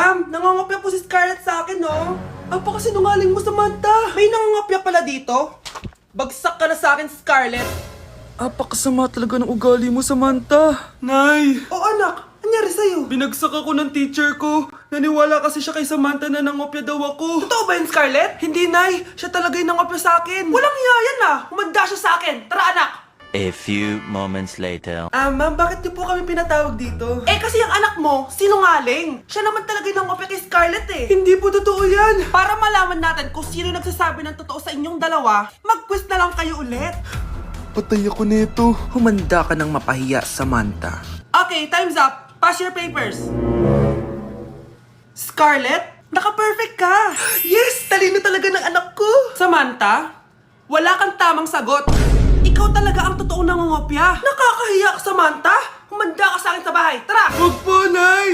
Ma'am, nangangopya po si Scarlett sa akin, no? Apakasinungaling mo, Samantha. May nangangopya pala dito? Bagsak ka na sa akin, Scarlett. Apakasama talaga ng ugali mo, Samantha. Nay! O anak, anyari sa'yo? Binagsak ako ng teacher ko. Naniwala kasi siya kay Samantha na nangopya daw ako. Totoo ba yun, Scarlett? Hindi, Nay. Siya talaga yung nangopya sa akin. Walang iya yan ah! Humanda siya sa akin! Tara, anak! A few moments later. Ma'am, bakit niyo po kami pinatawag dito? Eh kasi yung anak mo, sinungaling. Siya naman talaga yung nangopya kay Scarlett eh. Hindi po totoo yan. Para malaman natin kung sino nagsasabi ng totoo sa inyong dalawa, mag-quiz na lang kayo ulit. Patay ako nito. Humanda ka ng mapahiya, Samantha. Okay, time's up. Pass your papers. Scarlett, naka-perfect ka. Yes! Talino talaga ng anak ko. Samantha, wala kang tamang sagot. Ikaw talaga ang totoong nangungopya. Nakakahiya ka, Samantha. Humanda ka sa akin sa bahay. Tara! Huwag po, Nay.